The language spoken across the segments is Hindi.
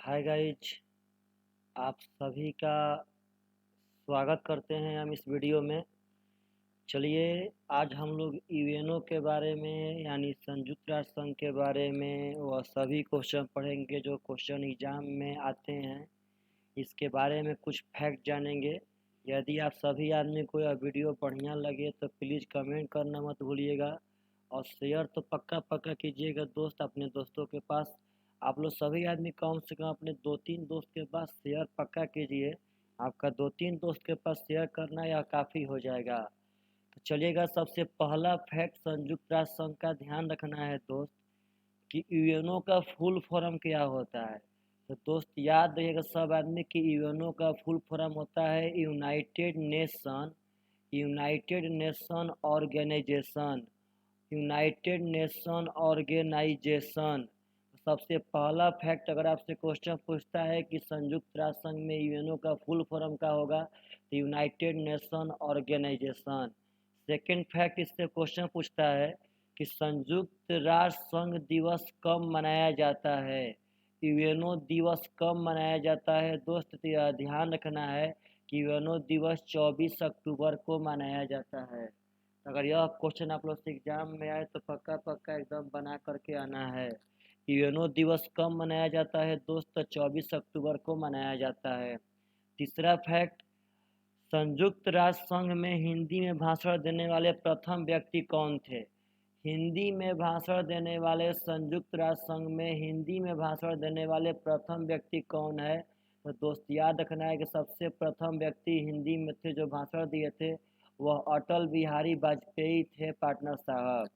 हाय गाइज, आप सभी का स्वागत करते हैं हम इस वीडियो में। चलिए, आज हम लोग यूएनओ के बारे में यानी संयुक्त राष्ट्र संघ के बारे में वह सभी क्वेश्चन पढ़ेंगे जो क्वेश्चन एग्जाम में आते हैं। इसके बारे में कुछ फैक्ट जानेंगे। यदि आप सभी आदमी को यह वीडियो बढ़िया लगे तो प्लीज़ कमेंट करना मत भूलिएगा और शेयर तो पक्का पक्का कीजिएगा दोस्त अपने दोस्तों के पास। आप लोग सभी आदमी कम से कम अपने 2-3 दोस्त के पास शेयर पक्का कीजिए। आपका 2-3 दोस्त के पास शेयर करना यह काफ़ी हो जाएगा। तो चलिएगा, सबसे पहला फैक्ट संयुक्त राष्ट्र संघ का ध्यान रखना है दोस्त कि यूएनओ का फुल फॉर्म क्या होता है। तो दोस्त याद रखिएगा सब आदमी कि यूएनओ का फुल फॉर्म होता है united nation organisation. United nation organisation. सबसे पहला फैक्ट, अगर आपसे क्वेश्चन पूछता है कि संयुक्त राष्ट्र संघ में यूएनओ का फुल फॉर्म क्या होगा तो united nation organisation. Second fact, इससे क्वेश्चन पूछता है कि संयुक्त राष्ट्र संघ दिवस कब मनाया जाता है। यूएनओ दिवस कब मनाया जाता है दोस्त, तो यह ध्यान रखना है कि यूएनओ दिवस 24 अक्टूबर को मनाया जाता है। अगर यह क्वेश्चन आप लोग से एग्जाम में आए तो पक्का पक्का एकदम बना करके आना है। यूएनओ दिवस कब मनाया जाता है दोस्त, 24 अक्टूबर को मनाया जाता है। तीसरा फैक्ट, संयुक्त राष्ट्र संघ में हिंदी में भाषण देने वाले प्रथम व्यक्ति कौन थे। हिंदी में भाषण देने वाले संयुक्त राष्ट्र संघ में हिंदी में भाषण देने वाले प्रथम व्यक्ति कौन है। तो दोस्त याद रखना है कि सबसे प्रथम व्यक्ति हिंदी में थे जो भाषण दिए थे वह अटल बिहारी वाजपेयी थे पार्टनर साहब।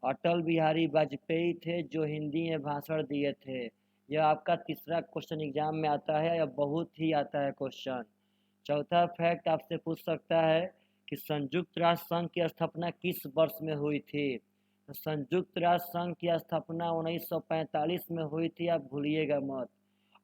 अटल बिहारी वाजपेयी थे जो हिंदी में भाषण दिए थे। यह आपका तीसरा क्वेश्चन एग्जाम में आता है, यह बहुत ही आता है क्वेश्चन। चौथा फैक्ट आपसे पूछ सकता है कि संयुक्त राष्ट्र संघ की स्थापना किस वर्ष में हुई थी। तो संयुक्त राष्ट्र संघ की स्थापना 1945 में हुई थी, आप भूलिएगा मत।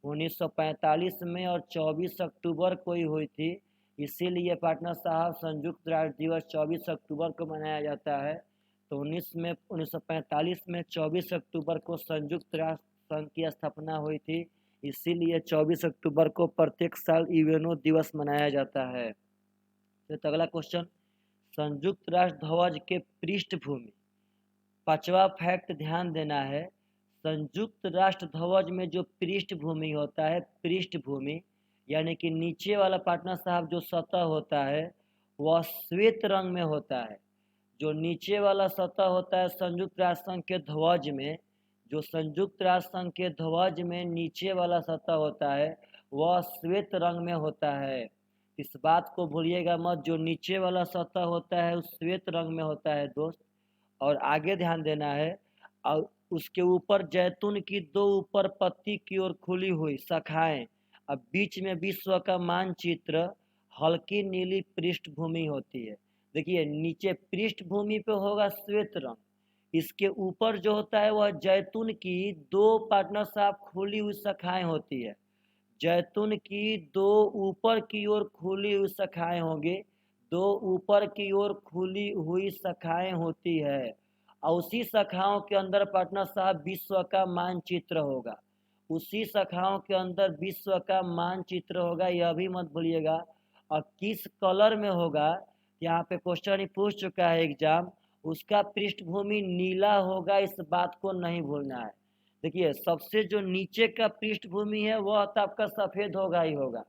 1945 में और 24 अक्टूबर को ही हुई थी, इसीलिए पार्टनर साहब संयुक्त राष्ट्र दिवस 24 अक्टूबर को मनाया जाता है। तो 1945 में 24 अक्टूबर को संयुक्त राष्ट्र संघ की स्थापना हुई थी, इसीलिए 24 अक्टूबर को प्रत्येक साल यूएनओ दिवस मनाया जाता है। तो अगला क्वेश्चन, संयुक्त राष्ट्र ध्वज के पृष्ठभूमि। पांचवा फैक्ट ध्यान देना है, संयुक्त राष्ट्र ध्वज में जो पृष्ठभूमि होता है, पृष्ठभूमि यानी कि नीचे वाला पार्टनर साहब जो सतह होता है वह श्वेत रंग में होता है। जो नीचे वाला सतह होता है संयुक्त राष्ट्र संघ के ध्वज में, जो संयुक्त राष्ट्र संघ के ध्वज में नीचे वाला सतह होता है वह श्वेत रंग में होता है। इस बात को भूलिएगा मत, जो नीचे वाला सतह होता है उस श्वेत रंग में होता है दोस्त। और आगे ध्यान देना है, और उसके ऊपर जैतून की दो ऊपर पत्ती की ओर खुली हुई शाखाएं, अब बीच में विश्व का मानचित्र, हल्की नीली पृष्ठभूमि होती है। देखिए नीचे पृष्ठभूमि पे होगा श्वेत रंग, इसके ऊपर जो होता है वह जैतून की दो पार्टनर साहब खुली हुई शाखाएं होती है। जैतून की दो ऊपर की ओर खुली हुई शाखाएं होंगी, दो ऊपर की ओर खुली हुई शाखाएं होती है और उसी शाखाओं के अंदर पार्टनर साहब विश्व का मानचित्र होगा। उसी शाखाओं के अंदर विश्व का मानचित्र होगा, यह भी मत भूलिएगा। और किस कलर में होगा, यहाँ पे क्वेश्चन ही पूछ चुका है एग्जाम, उसका पृष्ठभूमि नीला होगा, इस बात को नहीं भूलना है। देखिए सबसे जो नीचे का पृष्ठभूमि है वह तो आपका सफ़ेद होगा ही होगा,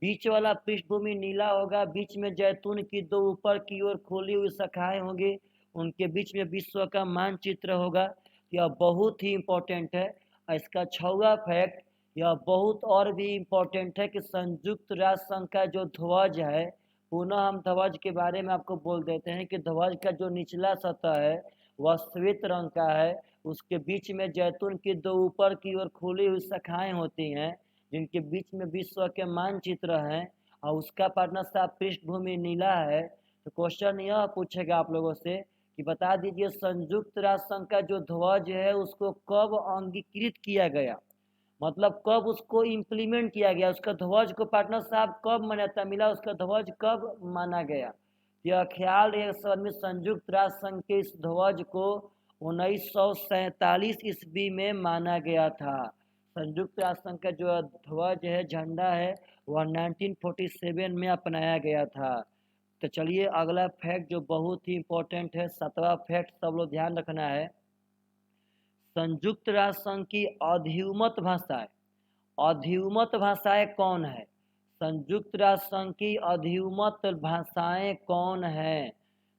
बीच वाला पृष्ठभूमि नीला होगा, बीच में जैतून की दो ऊपर की ओर खोली हुई शाखाएं होंगी, उनके बीच में विश्व का मानचित्र होगा। यह बहुत ही इम्पोर्टेंट है। इसका छठवां फैक्ट, यह बहुत और भी इम्पोर्टेंट है कि संयुक्त राष्ट्र संघ का जो ध्वज है, पुनः हम ध्वज के बारे में आपको बोल देते हैं कि ध्वज का जो निचला सतह है वह श्वेत रंग का है, उसके बीच में जैतून की दो ऊपर की ओर खुली हुई शाखाएं होती हैं जिनके बीच में विश्व के मानचित्र हैं और उसका पार्टनर साहब पृष्ठभूमि नीला है। तो क्वेश्चन यह पूछेगा आप लोगों से कि बता दीजिए संयुक्त राष्ट्र संघ का जो ध्वज है उसको कब अंगीकृत किया गया, मतलब कब उसको इम्प्लीमेंट किया गया, उसका ध्वज को पार्टनर साहब कब मान्यता मिला, उसका ध्वज कब माना गया। यह ख्याल रहे में संयुक्त राष्ट्र संघ के इस ध्वज को 1947 ईस्वी में माना गया था। संयुक्त राष्ट्र संघ का जो ध्वज है, झंडा है, वह 1947 में अपनाया गया था। तो चलिए अगला फैक्ट जो बहुत ही इम्पोर्टेंट है, 7वां फैक्ट सब लोग ध्यान रखना है। संयुक्त राष्ट्र संघ की अधिउमत भाषाएं, अधिउमत भाषाएं कौन है? संयुक्त राष्ट्र संघ की अधिउमत भाषाएं कौन है?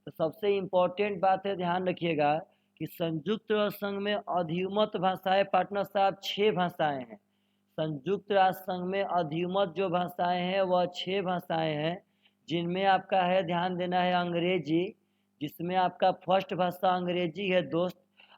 तो सबसे इम्पोर्टेंट बात है, ध्यान रखिएगा कि संयुक्त राष्ट्र संघ में अधिउमत भाषाएं पार्टनर साहब 6 भाषाएं हैं। संयुक्त राष्ट्र संघ में अधिउमत जो भाषाएं हैं वह 6 भाषाएं हैं, जिनमें आपका है, ध्यान देना है, अंग्रेजी, जिसमें आपका फर्स्ट भाषा अंग्रेजी है दोस्त।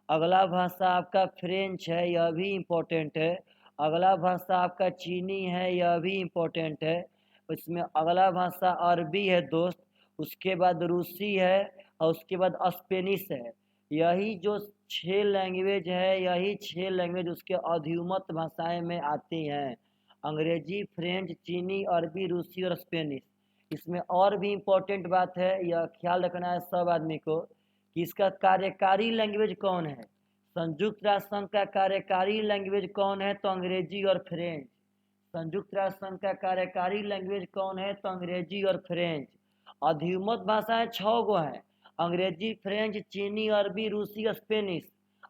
अगला भाषा आपका फ्रेंच है, यह भी इम्पोर्टेंट है। अगला भाषा आपका चीनी है, यह भी इम्पोर्टेंट है। इसमें अगला भाषा अरबी है दोस्त। उसके बाद रूसी है और उसके बाद स्पेनिश है। यही जो 6 लैंग्वेज है, यही 6 लैंग्वेज उसके अधिउमत भाषाएं में आती हैं। अंग्रेजी, फ्रेंच, चीनी, अरबी, रूसी और स्पेनिश। इसमें और भी इम्पोर्टेंट बात है, यह ख्याल रखना है सब आदमी को कि इसका कार्यकारी लैंग्वेज कौन है। संयुक्त राष्ट्र संघ का कार्यकारी लैंग्वेज कौन है? तो अंग्रेजी और फ्रेंच। संयुक्त राष्ट्र संघ का कार्यकारी लैंग्वेज कौन है? तो अंग्रेजी और फ्रेंच। अधिउमत भाषाएं 6 गो हैं, अंग्रेजी, फ्रेंच, चीनी, अरबी, रूसी, स्पेनिश।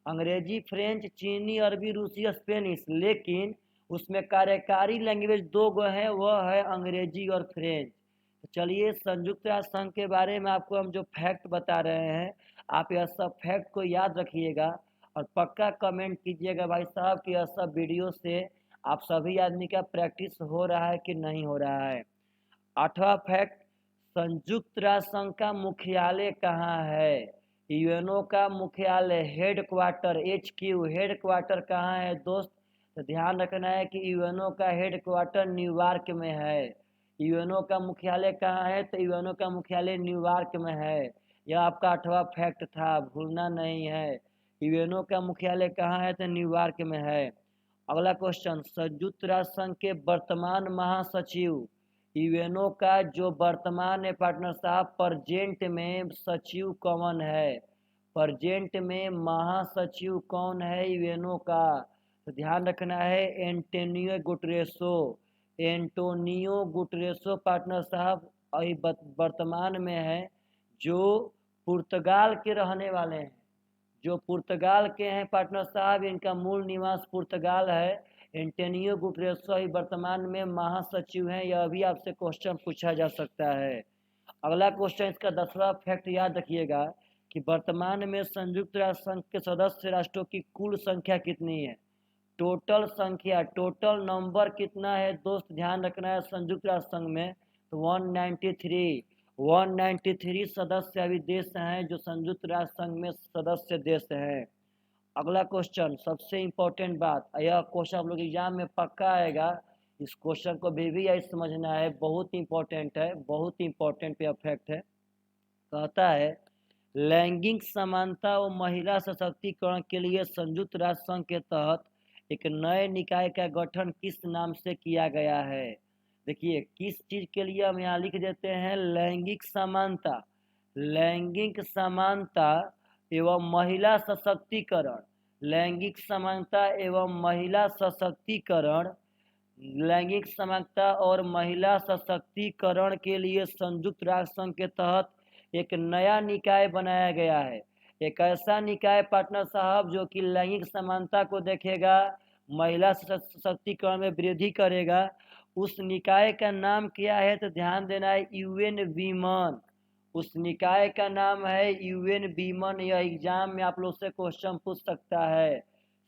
अंग्रेजी, फ्रेंच, चीनी, अरबी, रूसी, स्पेनिश, लेकिन उसमें कार्यकारी लैंग्वेज 2 गो है, वह है अंग्रेजी और फ्रेंच। तो चलिए संयुक्त राष्ट्र संघ के बारे में आपको हम जो फैक्ट बता रहे हैं, आप यह सब फैक्ट को याद रखिएगा और पक्का कमेंट कीजिएगा भाई साहब कि यह सब वीडियो से आप सभी आदमी का प्रैक्टिस हो रहा है कि नहीं हो रहा है। 8वां फैक्ट, संयुक्त राष्ट्र संघ का मुख्यालय कहाँ है? यूएनओ का मुख्यालय, head quarter, HQ, head quarter कहाँ है दोस्त? तो ध्यान रखना है कि यूएनओ का हेड क्वार्टर न्यूयॉर्क में है। यूएनओ का मुख्यालय कहाँ है? तो यूएनओ का मुख्यालय न्यूयॉर्क में है। यह आपका 8वां फैक्ट था, भूलना नहीं है। यूएनओ का मुख्यालय कहाँ है? तो न्यूयॉर्क में है। अगला क्वेश्चन, संयुक्त राष्ट्र संघ के वर्तमान महासचिव, यूएनओ का जो वर्तमान है पार्टनर साहब, प्रजेंट में सचिव कौन है? प्रजेंट में महासचिव कौन है यूएनओ का? तो ध्यान रखना है, एंटोनियो गुटरेसो। एंटोनियो गुटरेसो पार्टनर साहब अभी वर्तमान में है, जो पुर्तगाल के रहने वाले हैं, जो पुर्तगाल के हैं पार्टनर साहब, इनका मूल निवास पुर्तगाल है। एंटोनियो गुटरेस वर्तमान में महासचिव हैं, यह भी आपसे क्वेश्चन पूछा जा सकता है। अगला क्वेश्चन, इसका 10वां फैक्ट याद रखिएगा कि वर्तमान में संयुक्त राष्ट्र संघ के सदस्य राष्ट्रों की कुल संख्या कितनी है? टोटल संख्या, टोटल नंबर कितना है दोस्त? ध्यान रखना है, संयुक्त राष्ट्र संघ में तो 193 सदस्य अभी देश हैं जो संयुक्त राष्ट्र संघ में सदस्य देश हैं। अगला क्वेश्चन, सबसे इम्पोर्टेंट बात, यह क्वेश्चन आप लोग एग्जाम में पक्का आएगा, इस क्वेश्चन को भी यही समझना है, बहुत इंपॉर्टेंट है, बहुत इंपॉर्टेंट पे फैक्ट है। कहता है, लैंगिक समानता और महिला सशक्तिकरण के लिए संयुक्त राष्ट्र संघ के तहत एक नए निकाय का गठन किस नाम से किया गया है? देखिए किस चीज के लिए हम यहाँ लिख देते हैं, लैंगिक समानता, लैंगिक समानता एवं महिला सशक्तिकरण, लैंगिक समानता एवं महिला सशक्तिकरण, लैंगिक समानता और महिला सशक्तिकरण के लिए संयुक्त राष्ट्र संघ के तहत एक नया निकाय बनाया गया है। एक ऐसा निकाय पार्टनर साहब जो कि लैंगिक समानता को देखेगा, महिला सशक्तिकरण में वृद्धि करेगा। उस निकाय का नाम क्या है? तो ध्यान देना है, यूएन वीमन। उस निकाय का नाम है यूएन वीमन। यह एग्जाम में आप लोग से क्वेश्चन पूछ सकता है।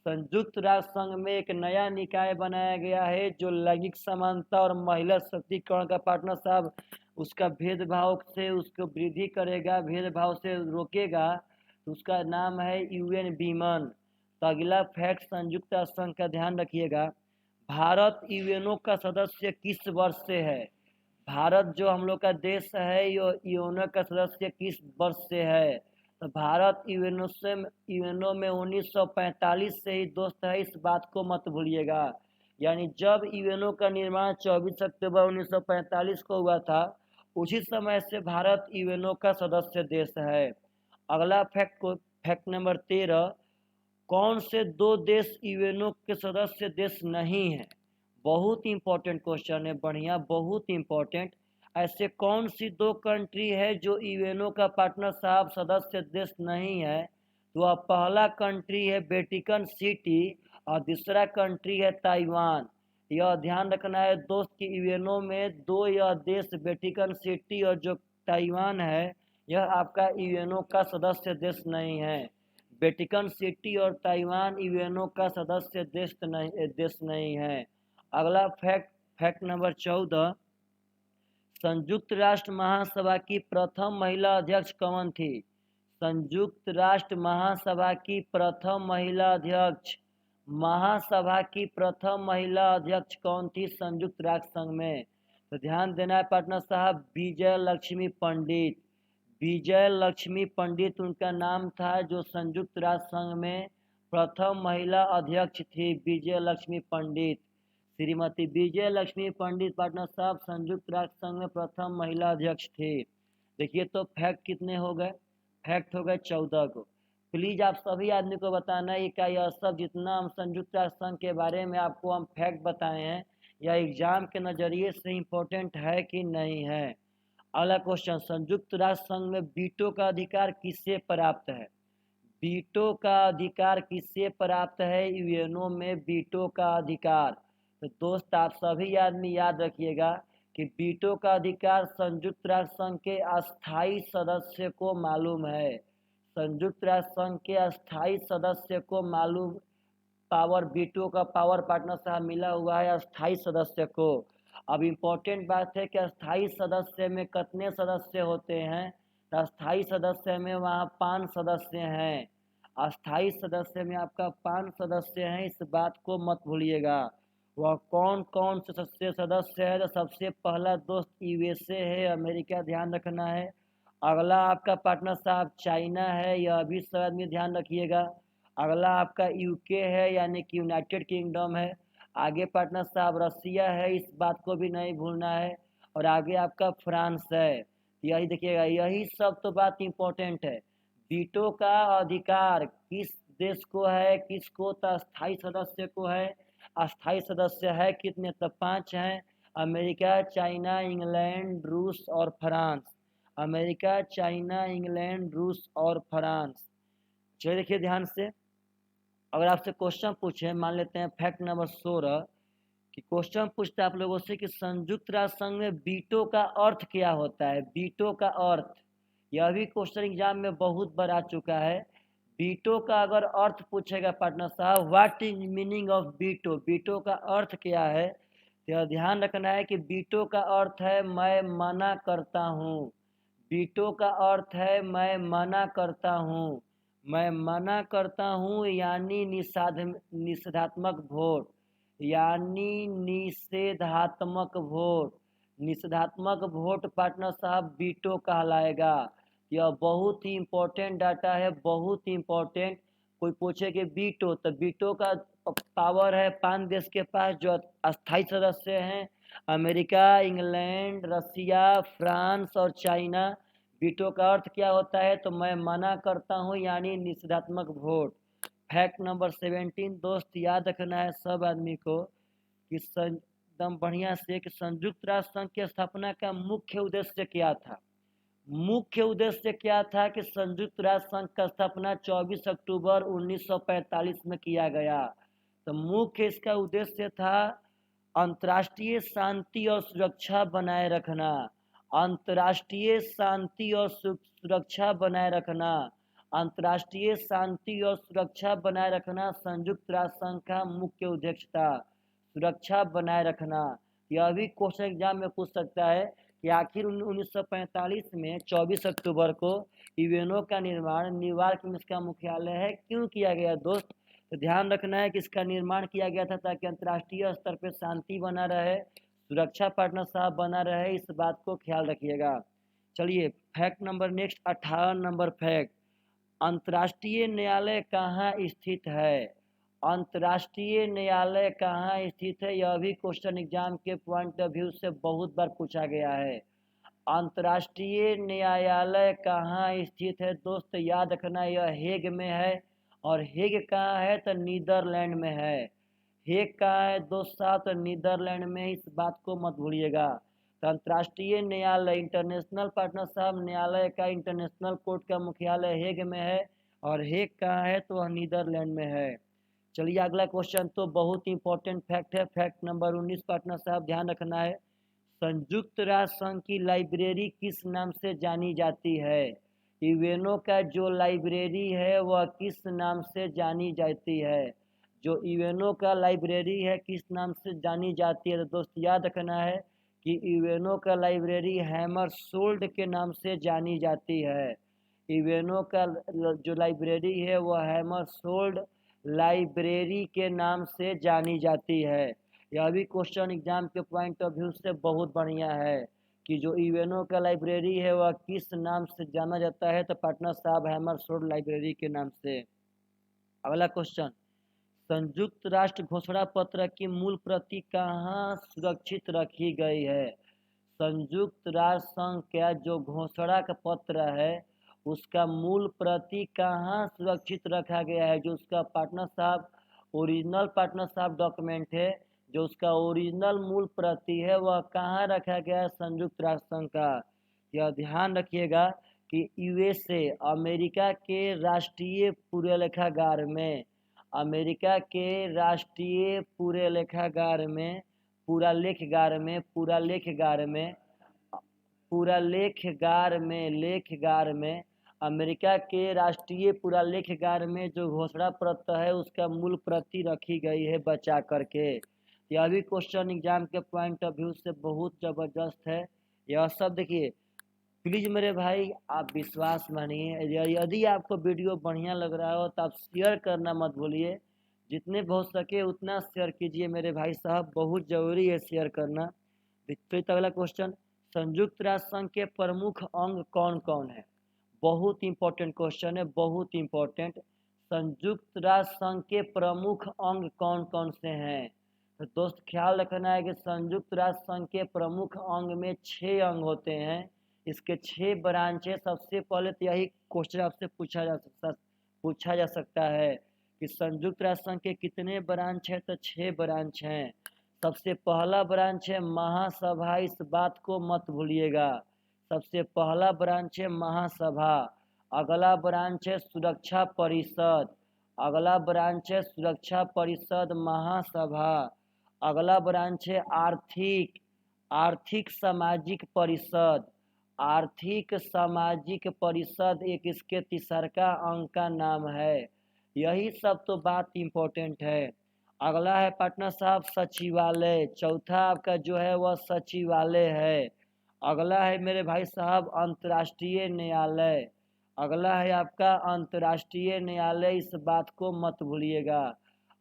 संयुक्त राष्ट्र संघ में एक नया निकाय बनाया गया है जो लैंगिक समानता और महिला सशक्तिकरण का पार्टनर साहब उसका भेदभाव से उसको वृद्धि करेगा, भेदभाव से रोकेगा। तो उसका नाम है यूएन वीमन। तो अगला फैक्ट संयुक्त राष्ट्र संघ का ध्यान रखिएगा, भारत यूएनओ का सदस्य किस वर्ष से है? भारत जो हम लोग का देश है, यूएनओ का सदस्य किस वर्ष से है? तो भारत यूएनओ में 1945 से ही दोस्त है, इस बात को मत भूलिएगा। यानी जब यूएनओ का निर्माण 24 अक्टूबर 1945 को हुआ था, उसी समय से भारत यूएनओ का सदस्य देश है। अगला फैक्ट नंबर 13, कौन से 2 देश यूएनओ के सदस्य देश नहीं है? बहुत इंपॉर्टेंट क्वेश्चन है, बढ़िया, बहुत इंपॉर्टेंट। ऐसे कौन सी 2 कंट्री है जो यूएनओ का पार्टनर साहब सदस्य देश नहीं है? तो अब पहला कंट्री है वेटिकन सिटी और दूसरा कंट्री है ताइवान। यह ध्यान रखना है दोस्त कि यूएनओ में 2 यह देश वेटिकन सिटी और जो ताइवान है यह आपका यूएनओ का सदस्य देश नहीं है। वेटिकन सिटी और ताइवान यूएनओ का सदस्य देश नहीं है। अगला फैक्ट नंबर 14, संयुक्त राष्ट्र महासभा की प्रथम महिला अध्यक्ष कौन थी? संयुक्त राष्ट्र महासभा की प्रथम महिला अध्यक्ष, महासभा की प्रथम महिला अध्यक्ष कौन थी संयुक्त राष्ट्र संघ में? तो ध्यान देना है पार्टनर साहब, विजय लक्ष्मी पंडित। विजय लक्ष्मी पंडित उनका नाम था, जो संयुक्त राष्ट्र संघ में प्रथम महिला अध्यक्ष थी, विजय लक्ष्मी पंडित। श्रीमती विजय लक्ष्मी पंडित पार्टनर साहब संयुक्त राष्ट्र संघ में प्रथम महिला अध्यक्ष थे। देखिए तो फैक्ट कितने हो गए? फैक्ट हो गए 14 को। प्लीज आप सभी आदमी को बताना है कि यह सब जितना हम संयुक्त राष्ट्र संघ के बारे में आपको हम फैक्ट बताए हैं या एग्जाम के नजरिए से इम्पोर्टेंट है कि नहीं है। अगला क्वेश्चन, संयुक्त राष्ट्र संघ में वीटो का अधिकार किससे प्राप्त है? वीटो का अधिकार किससे प्राप्त है? यूएनओ में वीटो का अधिकार। तो दोस्त आप सभी आदमी याद रखिएगा कि वीटो का अधिकार संयुक्त राष्ट्र संघ के अस्थायी सदस्य को मालूम है। संयुक्त राष्ट्र संघ के अस्थायी सदस्य को मालूम पावर, वीटो का पावर पार्टनर साहब मिला हुआ है अस्थायी सदस्य को। अब इम्पोर्टेंट बात है कि अस्थायी सदस्य में कितने सदस्य होते हैं? तो अस्थायी सदस्य में वहाँ 5 सदस्य हैं। अस्थायी सदस्य में आपका 5 सदस्य हैं, इस बात को मत भूलिएगा। वह कौन कौन से सदस्य है? तो सबसे पहला दोस्त यूएसए है, अमेरिका, ध्यान रखना है। अगला आपका पार्टनर साहब चाइना है, यह भी सब आदमी ध्यान रखिएगा। अगला आपका यूके है यानी कि यूनाइटेड किंगडम है। आगे पार्टनर साहब रसिया है, इस बात को भी नहीं भूलना है। और आगे आपका फ्रांस है। यही देखिएगा, यही सब तो बात इम्पोर्टेंट है। वीटो का अधिकार किस देश को है, किसको? तो अस्थायी सदस्य को है। अस्थायी सदस्य है कितने? तो 5 हैं, अमेरिका, चाइना, इंग्लैंड, रूस और फ्रांस। अमेरिका, चाइना, इंग्लैंड, रूस और फ्रांस। चलिए देखिए ध्यान से, अगर आपसे क्वेश्चन पूछे, मान लेते हैं फैक्ट नंबर 16 कि क्वेश्चन पूछता है आप लोगों से कि संयुक्त राष्ट्र संघ में वीटो का अर्थ क्या होता है? वीटो का अर्थ, यह भी क्वेश्चन एग्जाम में बहुत बार आ चुका है। वीटो का अगर अर्थ पूछेगा पार्टनर साहब, what is meaning of veto, veto का अर्थ क्या है? तो ध्यान रखना है कि वीटो का अर्थ है मैं मना करता हूँ। वीटो का अर्थ है मैं मना करता हूँ। मैं मना करता हूँ यानी निषेधात्मक वोट, यानी निषेधात्मक वोट। निषेधात्मक वोट पार्टनर साहब वीटो कहलाएगा। यह बहुत ही इम्पोर्टेंट डाटा है, बहुत ही इम्पोर्टेंट। कोई पूछे कि वीटो, तो वीटो का पावर है 5 देश के पास जो अस्थायी सदस्य हैं, अमेरिका, इंग्लैंड, रसिया, फ्रांस और चाइना। वीटो का अर्थ क्या होता है? तो मैं मना करता हूँ यानी निषेधात्मक वोट। फैक्ट नंबर 17 दोस्त याद रखना है सब आदमी को कि एकदम बढ़िया से कि संयुक्त राष्ट्र संघ की स्थापना का मुख्य उद्देश्य क्या था? मुख्य उद्देश्य क्या था कि संयुक्त राष्ट्र संघ का स्थापना 24 अक्टूबर 1945 में किया गया। तो मुख्य इसका उद्देश्य था अंतर्राष्ट्रीय शांति और सुरक्षा बनाए रखना। अंतर्राष्ट्रीय शांति और सुरक्षा बनाए रखना। अंतर्राष्ट्रीय शांति और सुरक्षा बनाए रखना संयुक्त राष्ट्र संघ का मुख्य उद्देश्य था, सुरक्षा बनाए रखना। यह भी क्वेश्चन एग्जाम में पूछ सकता है कि आखिर 1945 में 24 अक्टूबर को यूएनओ का निर्माण न्यूयॉर्क में इसका मुख्यालय है क्यों किया गया दोस्त? तो ध्यान रखना है कि इसका निर्माण किया गया था ताकि अंतर्राष्ट्रीय स्तर पर शांति बना रहे, सुरक्षा पार्टनर साहब बना रहे, इस बात को ख्याल रखिएगा। चलिए fact number next 18 number fact, अंतर्राष्ट्रीय न्यायालय कहाँ स्थित है? अंतर्राष्ट्रीय न्यायालय कहाँ स्थित है? यह भी क्वेश्चन एग्जाम के पॉइंट ऑफ व्यू से बहुत बार पूछा गया है। अंतर्राष्ट्रीय न्यायालय कहाँ स्थित है दोस्त? याद रखना यह हेग में है और हेग कहाँ है तो नीदरलैंड में है। हेग कहाँ है दोस्त साहब तो नीदरलैंड में, इस बात को मत भूलिएगा। तो अंतर्राष्ट्रीय न्यायालय इंटरनेशनल पार्टनर साहब न्यायालय का इंटरनेशनल कोर्ट का मुख्यालय हेग में है, और हेग कहाँ है तो वह नीदरलैंड में है। चलिए अगला क्वेश्चन तो बहुत इंपॉर्टेंट फैक्ट है, फैक्ट नंबर 19 पार्टनर साहब ध्यान रखना है। संयुक्त राष्ट्र संघ की लाइब्रेरी किस नाम से जानी जाती है? यूएनओ का जो लाइब्रेरी है वह किस नाम से जानी जाती है? जो यूएनओ का लाइब्रेरी है किस नाम से जानी जाती है? तो दोस्त याद रखना है कि यूएनओ का लाइब्रेरी हैमरसोल्ड के नाम से जानी जाती है। यूएनओ का जो लाइब्रेरी है वह हैमरसोल्ड लाइब्रेरी के नाम से जानी जाती है। यह भी क्वेश्चन एग्जाम के पॉइंट ऑफ व्यू से बहुत बढ़िया है कि जो यूएनओ का लाइब्रेरी है वह किस नाम से जाना जाता है, तो पार्टनर साहब हैमरसोल्ड लाइब्रेरी के नाम से। अगला क्वेश्चन, संयुक्त राष्ट्र घोषणा पत्र की मूल प्रति कहाँ सुरक्षित रखी गई है? संयुक्त राष्ट्र संघ का जो घोषणा का पत्र है उसका मूल प्रति कहाँ सुरक्षित रखा गया है? जो उसका पार्टनर साहब ओरिजिनल पार्टनर साहब डॉक्यूमेंट है, जो उसका ओरिजिनल मूल प्रति है वह कहाँ रखा गया है संयुक्त राष्ट्र संघ का? यह ध्यान रखिएगा कि यूएसए अमेरिका के राष्ट्रीय पुरेलेखागार में, अमेरिका के राष्ट्रीय पुरेलेखागार में, पुरालेखगार में, लेखगार में अमेरिका के राष्ट्रीय पुरालेखगार में जो घोषणा पत्र है उसका मूल प्रति रखी गई है बचा करके। यह भी क्वेश्चन एग्जाम के पॉइंट ऑफ व्यू से बहुत ज़बरदस्त है। यह सब देखिए, प्लीज़ मेरे भाई आप विश्वास मानिए, यदि आपको वीडियो बढ़िया लग रहा हो तो आप शेयर करना मत भूलिए। जितने हो सके उतना शेयर कीजिए मेरे भाई साहब, बहुत ज़रूरी है शेयर करना। तो अगला क्वेश्चन, संयुक्त राष्ट्र संघ के प्रमुख अंग कौन कौन है? बहुत इंपॉर्टेंट क्वेश्चन है, बहुत इंपॉर्टेंट। संयुक्त राष्ट्र संघ के प्रमुख अंग कौन कौन से हैं? तो दोस्त ख्याल रखना है कि संयुक्त राष्ट्र संघ के प्रमुख अंग में 6 अंग होते हैं। इसके 6 ब्रांच है। सबसे पहले तो यही क्वेश्चन आपसे पूछा जा सकता है कि संयुक्त राष्ट्र संघ के कितने ब्रांच है? तो 6 ब्रांच हैं। सबसे पहला ब्रांच है महासभा, इस बात को मत भूलिएगा। सबसे पहला ब्रांच है महासभा। अगला ब्रांच है सुरक्षा परिषद। अगला ब्रांच है सुरक्षा परिषद महासभा। अगला ब्रांच है आर्थिक सामाजिक परिषद। आर्थिक सामाजिक परिषद एक इसके तीसरा अंग का नाम है। यही सब तो बात इम्पोर्टेंट है। अगला है पार्टनर साहब सचिवालय, चौथा आपका जो है वह सचिवालय है। अगला है मेरे भाई साहब अंतर्राष्ट्रीय न्यायालय। अगला है आपका अंतर्राष्ट्रीय न्यायालय, इस बात को मत भूलिएगा।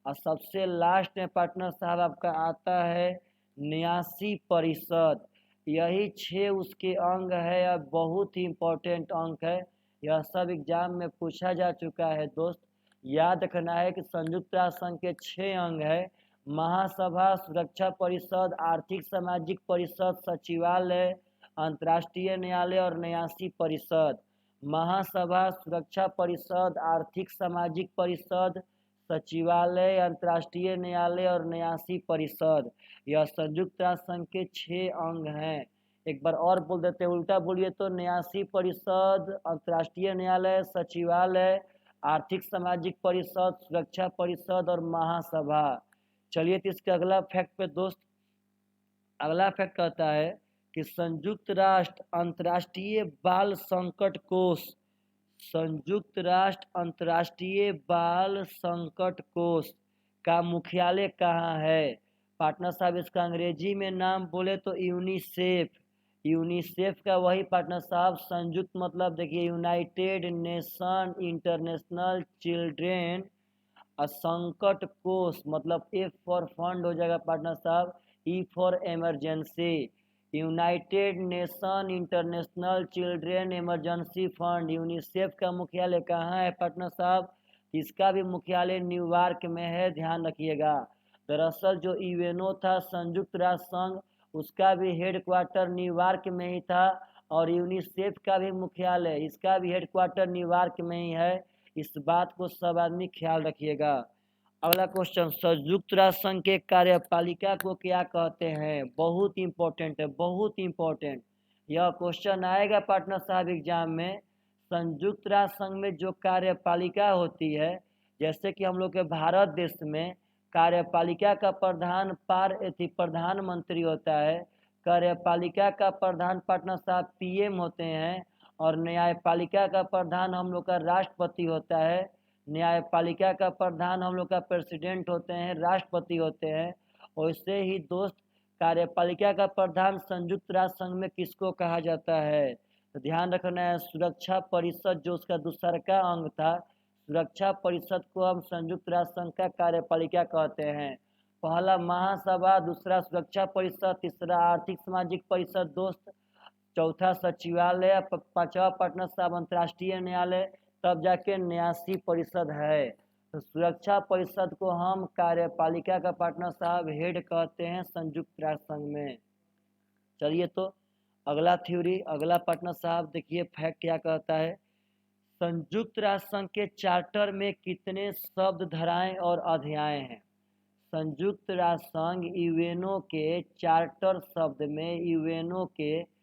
और सबसे लास्ट में पार्टनर साहब आपका आता है न्यासी परिषद। यही 6 उसके अंग है और बहुत ही इम्पोर्टेंट अंक है। यह सब एग्जाम में पूछा जा चुका है दोस्त। याद रखना है कि संयुक्त राष्ट्र संघ के 6 अंग है, महासभा, सुरक्षा परिषद, आर्थिक सामाजिक परिषद, सचिवालय, अंतर्राष्ट्रीय न्यायालय और न्यासी परिषद। महासभा, सुरक्षा परिषद, आर्थिक सामाजिक परिषद, सचिवालय, अंतर्राष्ट्रीय न्यायालय और न्यासी परिषद, यह संयुक्त राष्ट्र संघ के 6 अंग हैं। एक बार और बोल देते हैं, उल्टा बोलिए तो न्यासी परिषद, अंतर्राष्ट्रीय न्यायालय, सचिवालय, आर्थिक सामाजिक परिषद, सुरक्षा परिषद और महासभा। चलिए तो इसके अगला फैक्ट पे दोस्त, अगला फैक्ट कहता है कि संयुक्त राष्ट्र अंतर्राष्ट्रीय बाल संकट कोष, संयुक्त राष्ट्र अंतर्राष्ट्रीय बाल संकट कोष का मुख्यालय कहाँ है? पार्टनर साहब इसका अंग्रेजी में नाम बोले तो यूनिसेफ। यूनिसेफ का वही पार्टनर साहब संयुक्त मतलब देखिए यूनाइटेड नेशन इंटरनेशनल चिल्ड्रेन संकट कोष, मतलब एफ फॉर फंड हो जाएगा पार्टनर साहब, E for emergency. United nation international children emergency fund, UNICEF का मुख्यालय कहाँ है पार्टनर साहब? इसका भी मुख्यालय न्यूयॉर्क में है, ध्यान रखिएगा। दरअसल जो यूएनओ था संयुक्त राष्ट्र संघ, उसका भी हेडक्वार्टर न्यूयॉर्क में ही था, और यूनिसेफ का भी मुख्यालय, इसका भी हेडक्वार्टर न्यूयॉर्क में ही है। इस बात को सब आदमी ख्याल रखिएगा। अगला क्वेश्चन, संयुक्त राष्ट्र संघ के कार्यपालिका को क्या कहते हैं? बहुत इंपॉर्टेंट है, बहुत इंपॉर्टेंट। यह क्वेश्चन आएगा पार्टनर साहब एग्जाम में। संयुक्त राष्ट्र संघ में जो कार्यपालिका होती है, जैसे कि हम लोग के भारत देश में कार्यपालिका का प्रधान प्रधानमंत्री होता है, कार्यपालिका का प्रधान पार्टनर साहब पीएम होते हैं, और न्यायपालिका का प्रधान हम लोग का राष्ट्रपति होता है। न्यायपालिका का प्रधान हम लोग का प्रेसिडेंट होते हैं, राष्ट्रपति होते हैं। वैसे ही दोस्त, कार्यपालिका का प्रधान संयुक्त राष्ट्र संघ में किसको कहा जाता है? तो ध्यान रखना है, सुरक्षा परिषद जो उसका दूसरा का अंग था, सुरक्षा परिषद को हम संयुक्त राष्ट्र संघ का कार्यपालिका कहते हैं। पहला महासभा, दूसरा सुरक्षा परिषद, तीसरा आर्थिक सामाजिक परिषद दोस्त, चौथा सचिवालय, पांचवा पार्टनर साहब अंतर्राष्ट्रीय न्यायालय, तब जाके न्यासी परिषद है। तो सुरक्षा परिषद को हम कार्यपालिका का पार्टनर साहब हेड कहते हैं संयुक्त राष्ट्र संघ में। चलिए तो अगला थ्योरी, अगला पार्टनर साहब देखिए फैक्ट क्या कहता है। संयुक्त राष्ट्र संघ के चार्टर में कितने शब्द, धाराएं और अध्याय हैं? संयुक्त राष्ट्र संघ यूएनओ के चार्टर शब्द में, यूएनओ के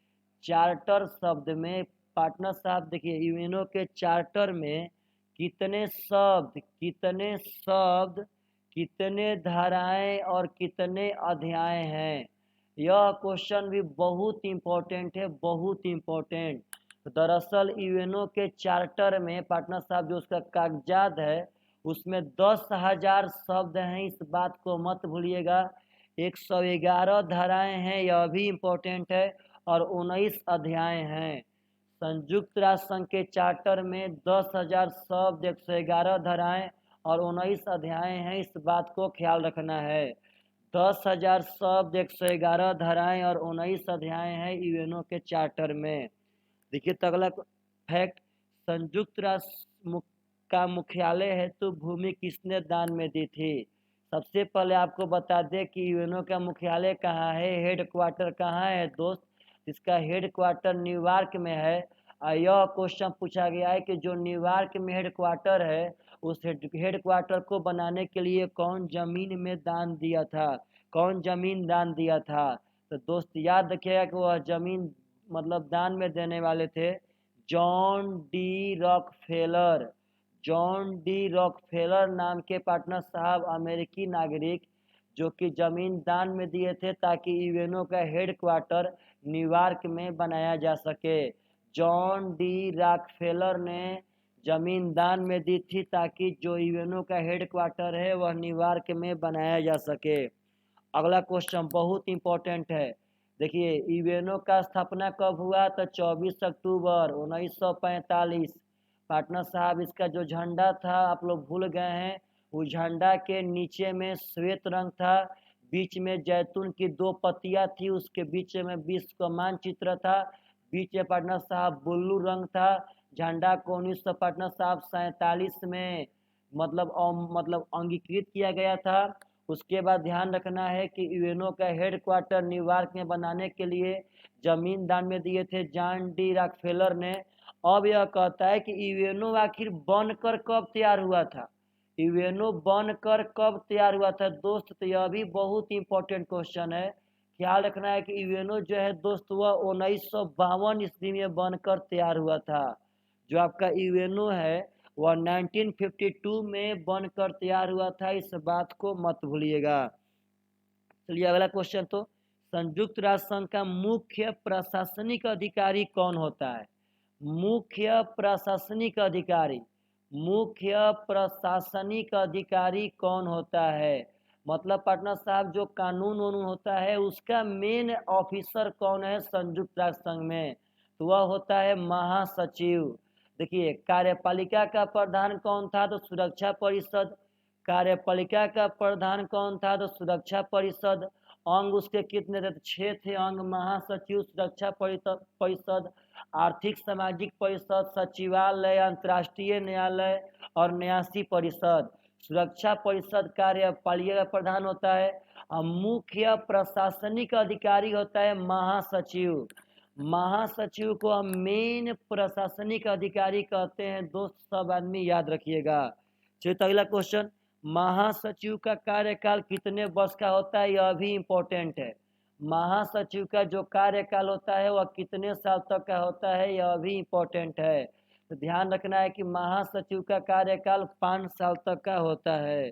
चार्टर शब्द में पार्टनर साहब देखिए, यूएनओ के चार्टर में कितने शब्द, कितने धाराएं और कितने अध्याय हैं? यह क्वेश्चन भी बहुत इम्पोर्टेंट है, बहुत इम्पोर्टेंट। दरअसल यूएनओ के चार्टर में पार्टनर साहब जो उसका कागजात है, उसमें 10,000 शब्द हैं, इस बात को मत भूलिएगा। 111 धाराएं हैं, यह भी इम्पोर्टेंट है, और 19 अध्याय हैं। संयुक्त राष्ट्र संघ के चार्टर में 10,000 शब्द, 111 धाराएं और 19 अध्याय हैं, इस बात को ख्याल रखना है। 10,000 शब्द, 111 धाराएं और 19 अध्याय हैं यूएनओ के चार्टर में। देखिए तो अगला फैक्ट, संयुक्त राष्ट्र का मुख्यालय हेतु भूमि किसने दान में दी थी? सबसे पहले आपको बता दें कि यूएनओ का मुख्यालय कहाँ है, हेड क्वार्टर कहाँ है दोस्त? इसका हेड क्वार्टर न्यूयॉर्क में है। यह क्वेश्चन पूछा गया है कि जो न्यूयॉर्क में हेड क्वार्टर है, उस हेड क्वार्टर को बनाने के लिए कौन जमीन में दान दिया था, कौन जमीन दान दिया था? तो दोस्त याद रखिएगा कि वह जमीन मतलब दान में देने वाले थे John D Rockefeller. John D Rockefeller नाम के पार्टनर साहब अमेरिकी नागरिक, जो कि जमीन दान में दिए थे ताकि यूएनओ का हेड क्वार्टर न्यूयॉर्क में बनाया जा सके। जॉन डी रॉकफेलर ने जमीन दान में दी थी ताकि जो यूएनओ का हेड क्वार्टर है वह न्यूयॉर्क में बनाया जा सके। अगला क्वेश्चन बहुत इंपॉर्टेंट है। देखिए यूएनओ का स्थापना कब हुआ? तो 24 अक्टूबर 1945। पार्टनर साहब इसका जो झंडा था आप लोग भूल गए हैं, उस झंडा के नीचे में श्वेत रंग था, बीच में जैतून की 2 पत्तियां थी, उसके बीच में विश्व का मानचित्र था, बीच में पार्टनर साहब ब्लू रंग था। झंडा को 1947 में मतलब अंगीकृत किया गया था। उसके बाद ध्यान रखना है कि यूएनओ का हेड क्वार्टर न्यूयॉर्क में बनाने के लिए जमीन दान में दिए थे जॉन डी रॉकफेलर ने। अब यह कहता है कि यूएनओ आखिर बनकर कब तैयार हुआ था? यूएनओ बनकर कब तैयार हुआ था दोस्त? तो यह भी बहुत इंपॉर्टेंट क्वेश्चन है। ख्याल रखना है कि यूएनओ जो है दोस्त वह 1952 ईस्वी में बनकर तैयार हुआ था। जो आपका यूएनओ है वह 1952 में बनकर तैयार हुआ था, इस बात को मत भूलिएगा। चलिए अगला क्वेश्चन, तो संयुक्त राष्ट्र संघ का मुख्य प्रशासनिक अधिकारी कौन होता है? मुख्य प्रशासनिक अधिकारी, मुख्य प्रशासनिक अधिकारी कौन होता है? मतलब पार्टनर साहब जो कानून वानून होता है उसका मेन ऑफिसर कौन है संयुक्त राष्ट्र संघ में? तो वह होता है महासचिव। देखिए कार्यपालिका का प्रधान कौन था? तो सुरक्षा परिषद। कार्यपालिका का प्रधान कौन था? तो सुरक्षा परिषद। अंग उसके कितने थे? 6 थे अंग। महासचिव, सुरक्षा परिषद, आर्थिक सामाजिक परिषद, सचिवालय, अंतर्राष्ट्रीय न्यायालय और न्यासी परिषद। सुरक्षा परिषद कार्यपालिका का प्रधान होता है और मुख्य प्रशासनिक अधिकारी होता है महासचिव। महासचिव को हम मेन प्रशासनिक अधिकारी कहते हैं दोस्त, सब आदमी याद रखिएगा। चलिए तो अगला क्वेश्चन, महासचिव का कार्यकाल कितने वर्ष का होता है, यह भी इम्पोर्टेंट है। महासचिव का जो कार्यकाल होता है वह कितने साल तक का होता है, यह भी इम्पोर्टेंट है। तो ध्यान रखना है कि महासचिव का कार्यकाल 5 साल तक का होता है।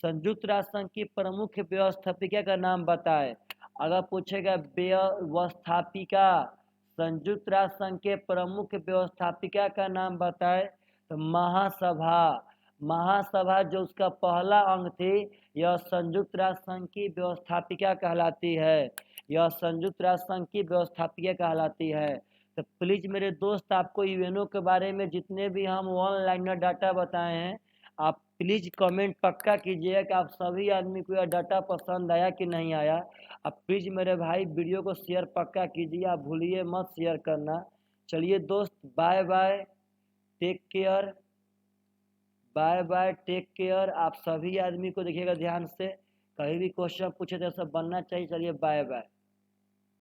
संयुक्त राष्ट्र संघ की प्रमुख व्यवस्थापिका का नाम बताएं। अगर पूछेगा व्यवस्थापिका, संयुक्त राष्ट्र संघ के प्रमुख व्यवस्थापिका का नाम बताएं, तो महासभा। महासभा जो उसका पहला अंग थी, यह संयुक्त राष्ट्र संघ की व्यवस्थापिका कहलाती है। यह संयुक्त राष्ट्र संघ की व्यवस्थापिका कहलाती है। तो प्लीज मेरे दोस्त, आपको यूएनओ के बारे में जितने भी हम ऑनलाइन डाटा बताए हैं, आप प्लीज कमेंट पक्का कीजिएगा कि आप सभी आदमी को यह डाटा पसंद आया कि नहीं आया। आप प्लीज मेरे भाई वीडियो को शेयर पक्का कीजिए, आप भूलिए मत शेयर करना। चलिए दोस्त, bye bye, take care, bye bye, take care. आप सभी आदमी को देखिएगा ध्यान से, कहीं भी क्वेश्चन पूछे तो सब बनना चाहिए। चलिए बाय बाय।